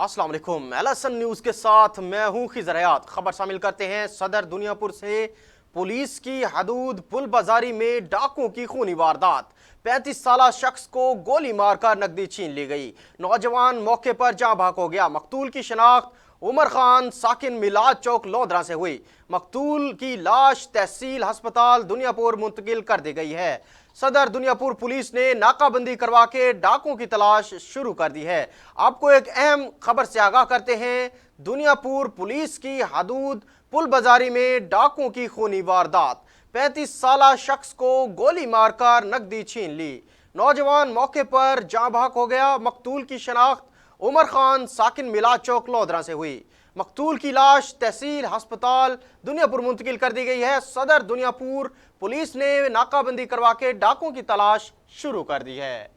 अस्सलाम वालेकुम। एलएसएन न्यूज के साथ मैं हूं खिजर हयात। खबर शामिल करते हैं सदर दुनियापुर से। पुलिस की हदूद पुल बाजारी में डाकुओं की खूनी वारदात। 35 साला शख्स को गोली मारकर नकदी छीन ली गई। नौजवान मौके पर जाँ भाग हो गया। मकतूल की शनाख्त उमर खान साकिन मिलाद चौक लोधरा से हुई। मकतूल की लाश तहसील अस्पताल दुनियापुर मुंतकिल कर दी गई है। सदर दुनियापुर पुलिस ने नाकाबंदी करवा के डाकुओं की तलाश शुरू कर दी है। आपको एक अहम खबर से आगाह करते हैं। दुनियापुर पुलिस की हदूद पुल बाजारी में डाकुओं की खूनी वारदात। 35 साला शख्स को गोली मारकर नकदी छीन ली। नौजवान मौके पर जाँ भाग हो गया। मकतूल की शनाख्त उमर खान साकिन मिलाद चौक लोधरा से हुई। मकतूल की लाश तहसील अस्पताल दुनियापुर मुंतकिल कर दी गई है। सदर दुनियापुर पुलिस ने नाकाबंदी करवा के डाकुओं की तलाश शुरू कर दी है।